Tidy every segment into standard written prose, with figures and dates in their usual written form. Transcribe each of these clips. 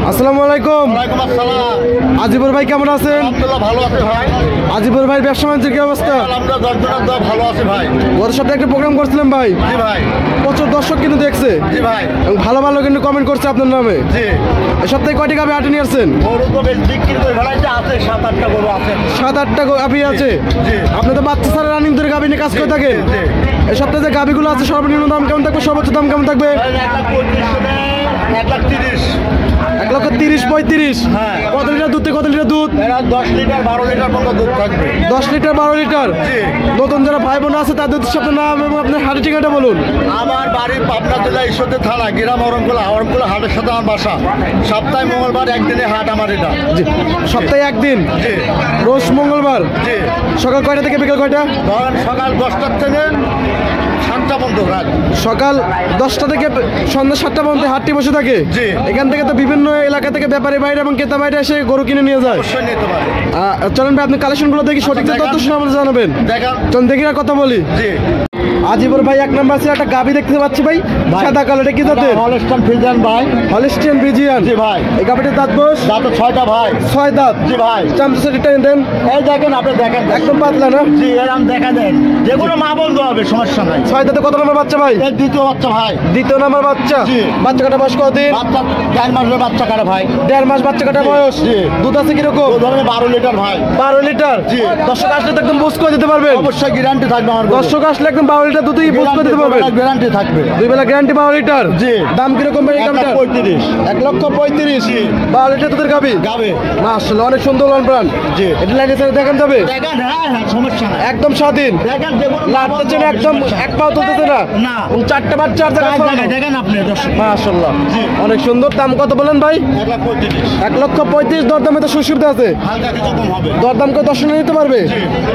আসসালামু আলাইকুম। ওয়ালাইকুম আসসালাম। আজিবুর ভাই কেমন আছেন? আলহামদুলিল্লাহ ভালো আছে ভাই। আজিবুর ভাই ব্যবসা বাণিজ্যের কি অবস্থা? আমরা দর্শকরা তো ভালো আছে ভাই। গত সপ্তাহে একটা প্রোগ্রাম করছিলাম ভাই, জি ভাই। প্রচুর দর্শক কিন্তু দেখছে জি ভাই। এবং ভালো ভালো কিন্তু কমেন্ট করছে আপনার নামে। জি। এই সপ্তাহে কয়টি গাভি হাটে নিয়ে আসছেন? গরু তো বেশ বিক্রি করে ফেলাইছে, আছে 7-8টা গরু আছে। 7-8টা গাভি আছে। জি। আপনি তো বাচ্চা ছাড়া রানিং ধরে গাভি নিয়ে কাজ করে থাকেন। জি। এই সপ্তাহে যে গাভিগুলো আছে সর্বনিম্ন দাম কেমন থাকবে, সর্বোচ্চ দাম কেমন থাকবে? 1,35,000 1,30,000-1,35,000। হ্যাঁ। কত লিটার দুধ থেকে কত লিটার দুধ? এরা 10 লিটার 12 লিটার মতো দুধ থাকবে। 10 লিটার 12 লিটার। জি। নতুন যারা ভাই বোন আছে তাদের সাথে নাম এবং আপনার হাটের ঠিকানাটা বলুন। আমার বাড়ি পাবনা জেলা ঈশ্বরদী থানা, গ্রাম অরমকুলা হাটের সাথে আমার বাসা। সপ্তাহে মঙ্গলবার একদিনে হাট আমার এটা। জি, সপ্তাহে একদিন, জি। রোজ মঙ্গলবার। জি। সকাল কয়টা থেকে বিকেল কয়টা? ধরেন সকাল 10টার থেকে 7টা পর্যন্ত রাত। সকাল 10টা থেকে সন্ধ্যা 7টা পর্যন্ত হাটটি বসে থাকে। জি। এখান থেকে তো বিভিন্ন এলাকা থেকে ব্যাপারী বাইরে এবং ক্রেতা বাইরে এসে গরু কিনে নিয়ে যায়। অবশ্যই নিতে পারে। চলেন ভাই আপনি কালেকশনগুলো দেখি, সঠিক আচ্ছা, তথ্য দেখান। শুনে আমাদের জানাবেন। দেখান। চলুন দেখি আর কথা বলি। জি। আজিবুর ভাই এক নাম্বার ছিল একটা গাভি দেখতে পাচ্ছি ভাই, ভাই। সাদা কালার, কি জাতের? হলস্টাইন ফ্রিজিয়ান ভাই। হলিস্টিয়ান ফ্রিজিয়ান। জি ভাই। এই গাভিটির দাঁত বয়স দাঁতে 6টা ভাই। 6 দাঁত। জি ভাই। চামচা টেনে দেন, এই দেখেন, আপনি দেখেন একদম পাতলা না? জি, এরকম দেখা দেন, যে কোনো মা বলতে হবে, সমস্যা নাই। 6 দাঁতে কত নম্বর বাচ্চা ভাই? এর দ্বিতীয় বাচ্চা ভাই। দ্বিতীয় নাম্বার বাচ্চা। জি। বাচ্চা কাটা বয়স কতদিন? বাচ্চা 4 মাসের বাচ্চা কাটা ভাই। 1.5 মাস বাচ্চা কাটা জি, বয়স। জি। দুধ আছে কিরকম? ও ধরনের 12 লিটার ভাই। 12 লিটার। জি। দর্শক আসলে তো একদম বুঝ করে দিতে পারবেন। অবশ্যই গ্যারান্টি থাকবে আমার। দর্শক আসলে একদম 12 লিটার দুধই বুঝ করে দিতে পারবেন। গ্যারান্টি থাকবে। 2 বেলা গ্যারান্টি 12 লিটার। জি। দাম কিরকম ভাই এই গাভিটার? 1,35,000 1,35,000। জি। 12 লিটার দুধের গাভি। গাবে। মাশাআল্লাহ, অনেক সুন্দর লাল প্রাণ। জি। এটা লাইনে ছেড়ে দেখেন যাবে দেখেন, হ্যাঁ হ্যাঁ, সমস্যা নাই। একদম স্বাধীন। দেখেন, যে কোনো মা লাটতে বলতে চেনে হবে, একদম সমস্যা নাই। এক পাও তুলতেছে না। না। এবং 4টা বাচ্চা আর জায়গায় দেখেন, দেখেন আপনি দর্শক। মাশাআল্লাহ, জি। অনেক সুন্দর। দাম কত বলেন ভাই? 1,35,000। 1,35,000। দরদামে তো সুবিধা আছে, হালকা কিছু কম হবে। দরদাম করে দর্শনে নিতে পারবে।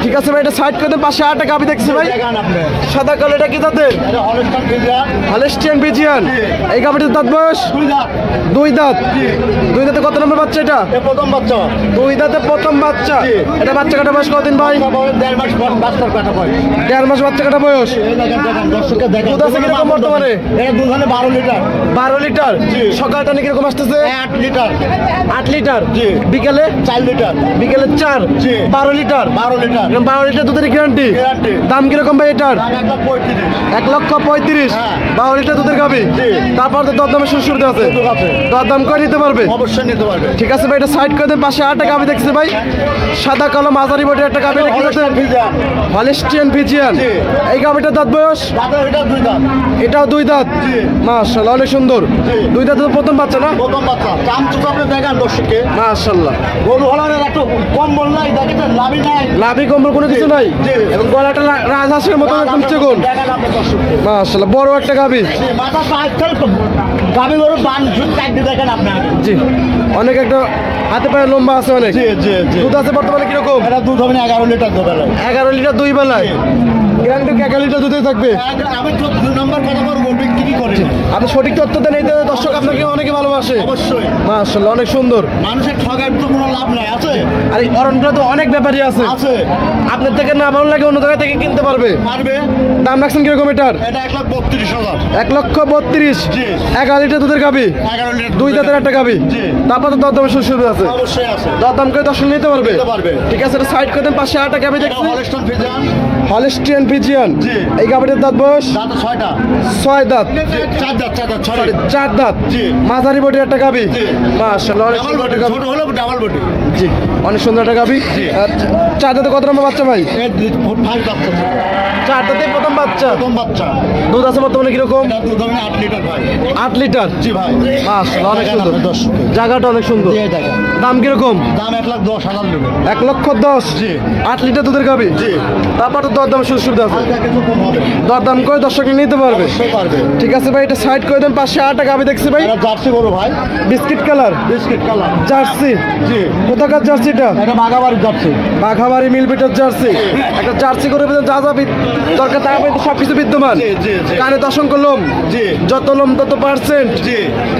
ঠিক আছে ভাই, এটা সাইড করে দেন। পাশে আরেকটা গাভি দেখছি ভাই, দেখেন আপনি। সাদা কালো, এটা কি জাতের? এটা হলস্টাইন ফ্রিজিয়ান। Holstein Friesian. জি। এই গাভিটির দাঁত বয়স 2 দাঁত। 2 দাঁত। জি। 2 দাঁতে কত নম্বর বাচ্চা এটা? এ প্রথম বাচ্চা। 2 দাঁতে প্রথম বাচ্চা। জি। এটা বাচ্চা কাটা বয়স কতদিন ভাই? 1.5 মাস পর বাচ্চার কাটা হয়। 1.5 মাস বাচ্চা কাটা বয়স। এই দেখেন, দেখেন দর্শককে দেখেন। দুধ আছে কিরকম বর্তমানে? এটা দুধ হলে 12 লিটার। 12 লিটার। জি। সকালটা নাকি কিরকম আসতেছে? 8 লিটার। 8 লিটার। জি। বিকেলে? 4 লিটার। বিকেলে 4। জি। 12 লিটার। 12 লিটার। 12 লিটার দুধের গ্যারান্টি। গ্যারান্টি। দাম কিরকম ভাই এটার? দাম 1,35,000। 1,35,000। হ্যাঁ। 12 লিটার দুধের গাবি। জি। তারপর তো দরদামের সুবিধা আছে। দুধ আছে। দরদাম করে নিতে পারবে। অবশ্যই নিতে পারবে। ঠিক আছে ভাই, এটা সাইড করে দেন। পাশে আরেকটা গাবি দেখছি ভাই, সাদা কালো মাঝারি বটের একটা গাবি। Holstein Friesian. Holstein Friesian. জি। এই গাবিটার দাঁত বয়স? দাঁতে এটা 2 দাঁত। এটাও 2 দাঁত। জি। মাশাআল্লাহ, অনেক সুন্দর। জি। 2 দাঁত তো প্রথম বাচ্চা না? প্রথম বাচ্চা। দাম তো আপনি দেখেন দর্শককে। মাশাআল্লাহ, গরু হলার একটু কম বল নাই, দেখেন লাভি নাই। লাভি কম্বল কোনো কিছু নাই। জি। এবং গলাটা রাজহাঁসের মতো একদম চিকন। দেখেন আপনি দর্শককে। মাশাআল্লাহ, বড় একটা গাবি। জি, মাথা পাঁচটার গাভী গরু বান ঝুট কাটতে দেখেন আপনি। জি, অনেক একটা হাতে পায়ে লম্বা আছে অনেক। জি জি জি। দুধ আছে বর্তমানে কিরকম? এটা দুধ হবে না 11 লিটার দুবেলায়। 11 লিটার 2 বেলায়। গ্যারান্টি 11 লিটার দুধে থাকবে। আমি তো 2 নম্বর কথা বলবো, বিক্রি করি না। আপনি সঠিক তথ্য দেন, এই দর্শক আপনাকে অনেকে ভালোবাসে। অবশ্যই। মাশাআল্লাহ, অনেক সুন্দর। মানুষের ঠগার তো কোনো লাভ নাই, আছে আর এই অরণটা তো অনেক ব্যাপারই আছে। আছে। আপনার থেকে না ভালো লাগে অন্য জায়গা থেকে কিনতে পারবে। পারবে। দাম রাখছেন কিরকম এটার? এটা 1,32,000। 1,32,000। জি। 11 লিটার দুধের গাবি। 11 লিটার 2 দাঁতের একটা গাবি। জি। তারপর তো দরদামের সুবিধা আছে। অবশ্যই আছে। দরদাম করে দর্শন নিতে পারবে। নিতে পারবে। ঠিক আছে, এটা সাইড করে দেন। পাশে আরেকটা গাবি এটা দেখছি, হলস্টাইন ফ্রিজিয়ান। Holstein Friesian. জি। এই গাবিটার দাঁত বয়স? দাঁতে 6টা। 6 দাঁত। 4 দাঁত, 4 দাঁত, সরি, 6 4 দাঁত। জি। মাঝারি বডির একটা গাবি। জি। মাশাআল্লাহ, অনেক ডাবল সুন্দর বডি, একটা গাবি। ছোট হলো ডাবল বডি। জি, অনেক সুন্দর একটা গাবি। জি। 4 দাঁতে কত নম্বর বাচ্চা ভাই? এর 5 বাচ্চা। 4 দাঁতে প্রথম বাচ্চা। প্রথম বাচ্চা। দুধ আছে বর্তমানে কিরকম? এটা দুধ হবে না 8 লিটার ভাই। 8 লিটার। জি ভাই। মাশাআল্লাহ, অনেক দেখেন সুন্দর। আপনি দর্শককে। জায়গাটা অনেক সুন্দর। জি, দেখেন। দাম কিরকম? দাম 1,10,000 নেবে। 1,10,000। জি। 8 লিটার দুধের গাবি। জি। তারপর তো দরদামের সুবিধা আছে। হালকা কিছু কম হবে। দরদাম করে দর্শক নিতে পারবে। অবশ্যই পারবে। ঠিক আছে ভাই, এটা সাইড করে দেন। পাশে আরেকটা গাবি দেখছি ভাই, এটা জার্সি গরু ভাই। Biscuit colour biscuit colour. Jersey. জি। কোথাকার জার্সিটা? এটা বাগাবাড়ির জার্সি। বাঘাবাড়ি মিলপিটার জার্সি। একটা জার্সি করে যা যা দরকার তা পেতে সবকিছু বিদ্যমান। জি, জি, জি। কানে তো অসংখ্য লোম। জি। যত লোম তত পার্সেন্ট। জি।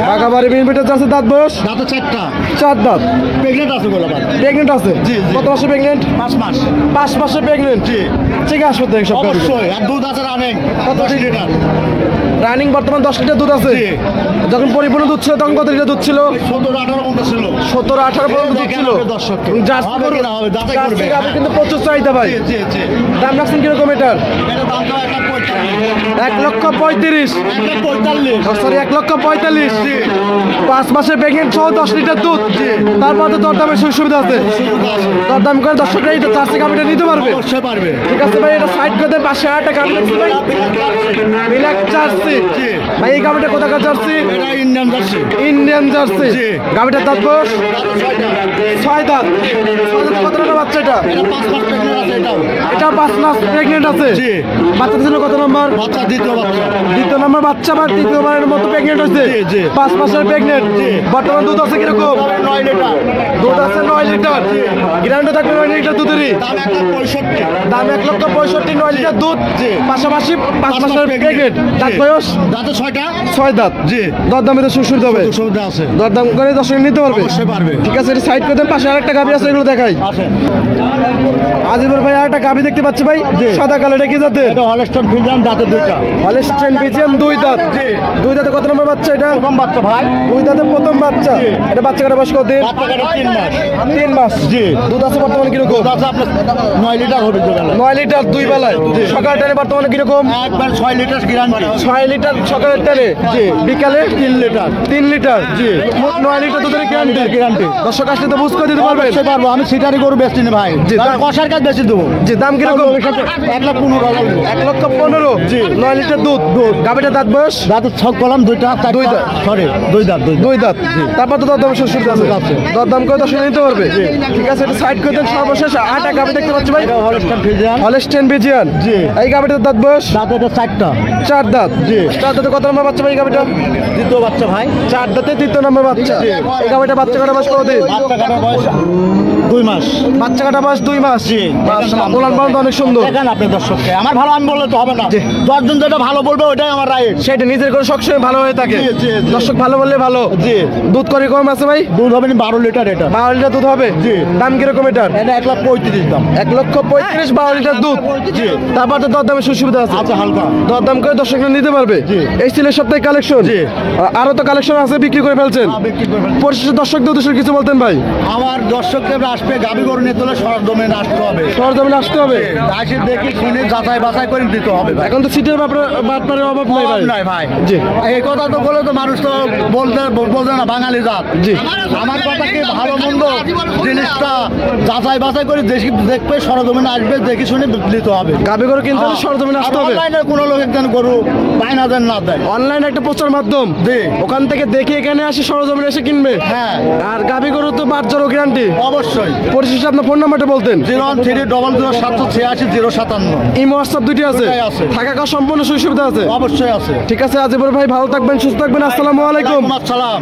বাঘাবাড়ি মিলপিটার জার্সি। দাঁত বয়স? দাঁতে 4টা। 4 দাঁত। প্রেগনেন্ট আছে গোলা ভাই। প্রেগনেন্ট আছে? জি, জি। কত মাসে প্রেগনেন্ট? 5 মাস। 5 মাসে প্রেগনেন্ট। জি। ঠিক আছে, সব গাভী। অবশ্যই। আর দুধ আছে রানিং। কত 10 লিটার। রানিং বর্তমান 10 লিটার দুধ আছে। জি। যখন পরিপূর্ণ দুধ ছিল তখন কত লিটার দুধ ছিল? 17-18 পর্যন্ত ছিল। 17-18 পর্যন্ত দুধ দেখেন ছিল। আপনার দর্শককে। জার্সি হবে গরু, কিনা হবে, যাচাই জার্সি করবে। গাভী কিন্তু প্রচুর চাহিদা ভাই। জি, জি, জি। দাম রাখছেন কিরকম এটার? এটা দাম তো 1,45,000 1,35,000 1,45,000 সরি 1,45,000 জি। 5 মাসের প্রেগনেন্ট সহ 10 লিটার দুধ। তারপর তো দরদামের সুযোগ সুবিধা আছে। সুবিধা আছে। দরদাম করে দর্শকরা এই জার্সি গাভীটা নিতে পারবে। অবশ্যই পারবে। ঠিক আছে ভাই, এটা সাইড করে দেন। পাশে আরেকটা গাভী দেখছি ভাই, বিলাক জার্সি। জি। ভাই এই গাভীটা কোথাকার জার্সি? এটা ইন্ডিয়ান জার্সি। Indian Jersey. জি। গাভীটার দাঁত বয়স 6 দাঁত। 6 দাঁতে কত নম্বর বাচ্চা এটা? এটা 5 মাস প্রেগনেন্ট আছে এটাও। এটা 5 মাস প্রেগনেন্ট আছে। জি। বাচ্চাটা ছিল কত নম্বর? বাচ্চা দ্বিতীয় বাচ্চা। দ্বিতীয় নম্বর বাচ্চা বা তৃতীয়বারের মতো প্রেগনেন্ট হয়েছে। জি, জি। 5 মাসের প্রেগনেন্ট। জি। বর্তমান দুধ আছে কিরকম? 9 লিটার। দুধ আছে 9 লিটার। গ্রান্ডে থাকবে 9 লিটার দুধেরই। দাম 1,65,000 দাম 1,65,000, 9 লিটার দুধ। জি। পাশাপাশি 5 5 মাস মাসের প্রেগনেন্ট। দাঁত জি। বয়স দাঁতে 6টা। 6 দাঁত। জি। দরদামে তো সুবিধা হবে। সুবিধা আছে। দরদাম করে দর্শক নিতে পারবে। অবশ্যই পারবে। ঠিক আছে, এটা সাইড করে দেন। পাশে আরেকটা গাভী আছে, এগুলো দেখাই। আছে। আজিবুর ভাই আরেকটা গাভী দেখতে পাচ্ছি ভাই, সাদা কালো। এটা কি জাতের? এটা হলস্টন ফ্রিজিয়ান দাঁতে 2টা। হলস্টাইন ফ্রিজিয়ান 2 দাঁত। জি। 2 দাঁতে কত নম্বর বাচ্চা এটা? প্রথম বাচ্চা ভাই। 2 দাঁতে প্রথম বাচ্চা। জি। এটা বাচ্চা কাটা বয়স কত দিন? বাচ্চা কাটা 3 মাস। 3 মাস। জি। দুধ আছে বর্তমানে কিরকম? দুধ আছে আপনার 9 লিটার হবে দুবেলা। 9 লিটার 2 বেলায়। সকাল টাইমে বর্তমানে কিরকম? একবার 6 লিটার গ্যারান্টি। 6 লিটার সকালের টাইমে। জি। বিকালে 3 লিটার। 3 লিটার। জি। মোট 9 লিটার দুধের গ্যারান্টি। গ্যারান্টি। দর্শক আসলে তো বুঝ করে দিতে পারবেন। অবশ্যই পারবো। আমি সিটারি গরু বেচছি না ভাই। জি, তার দাম- কষার কাজ বেশি দেবো। জি, দাম কিরকম? 1,15,000 1,15,000। জি। 9 লিটার দুধ। গাভীটা দাঁত বয়স দাঁতে ছক কলাম 2টা। 2 দাঁত। সরি 2 দাঁত। 2 দাঁত। তারপর তো দরদাম সুবিধা আছে। দরদাম করে দর্শক নিতে পারবে। ঠিক আছে, এটা সাইড করে দেন। সর্বশেষ আটা গাভী দেখতে পাচ্ছি ভাই, হলস্টন ফ্রিজিয়ান হলস্টাইন ফ্রিজিয়ান। জি। এই গাভীটার দাঁত বয়স দাঁতে এটা 4টা। 4 দাঁত। জি। 4 দাঁতে কত নম্বর বাচ্চা ভাই এই গাভীটা? দ্বিতীয় বাচ্চা ভাই। 4 দাঁতে 3 নম্বর বাচ্চা। এই গাভীটা বাচ্চা কাটা বয়স কতদিন? বাচ্চা কাটা বয়স 2 মাস। বাচ্চা কাটা বয়স 2 মাস। জি। মাশাআল্লাহ, ওলান পালান তো অনেক সুন্দর। দেখেন আপনি দর্শককে। আমার ভালো আমি বললে তো হবে না। জি। 10 জন যেটা ভালো বলবে ওটাই আমার রাইট। সেটা নিজের করে সবসময় ভালো হয়ে থাকে। জি, জি, জি। দর্শক ভালো বললে ভালো। জি। দুধ করে কম আছে ভাই? দুধ হবে না 12 লিটার এটা। 12 লিটার দুধ হবে। জি। দাম কিরকম এটার? এটা 1,35,000 দাম। 1,35,000, 12 লিটার দুধ। জি। তারপর তো দরদামের সুবিধা আছে। আচ্ছা হালকা। দরদাম করে দর্শকরা নিতে পারবে। জি। এই ছিল সপ্তাহে কালেকশন। জি। আরো তো কালেকশন আছে, বিক্রি করে ফেলছেন। বিক্রি করবেন। পরিশেষে দর্শকদের উদ্দেশ্যে কিছু বলতেন ভাই? আমার দর্শককে আসবে গাবি গরু নিয়ে তোলে সরজমিনে আসতে হবে। সরজমিনে আসতে হবে। আসি দেখি শুনে যাচাই বাছাই করে দিতে হবে ভাই। এখন তো সিটের বাটপারের অভাব নাই ভাই। নাই ভাই। জি। এই কথা তো বলে তো মানুষ তো বলতে না বাঙালি জাত। জি। আমার কথা কি ভালো মন্দ জিনিসটা যাচাই বাছাই করে দেখবে সরজমিনে আসবে দেখি শুনে দিতে হবে। গাভী গরু কিনতে হলে সরজমিনে আসতে হবে। অনলাইনে কোনো লোকের যেন গরু বায়না দেন না দেয়। অনলাইন একটা প্রচার মাধ্যম। জি। ওখান থেকে দেখে এখানে আসে সরজমিনে এসে কিনবে। হ্যাঁ আর গাভী গরু তো বাচ্চারও গ্যারান্টি। অবশ্যই। পরিশেষে আপনার ফোন নাম্বারটা বলতেন। 013000786 ইমো হোয়াটসঅ্যাপ দুটি আছে। দুটাই আছে। থাকা খাওয়া সম্পূর্ণ সুবিধা আছে। অবশ্যই আছে। ঠিক আছে, আজিবর ভাই ভালো থাকবেন, সুস্থ থাকবেন। আসসালামু আলাইকুম। আসসালাম।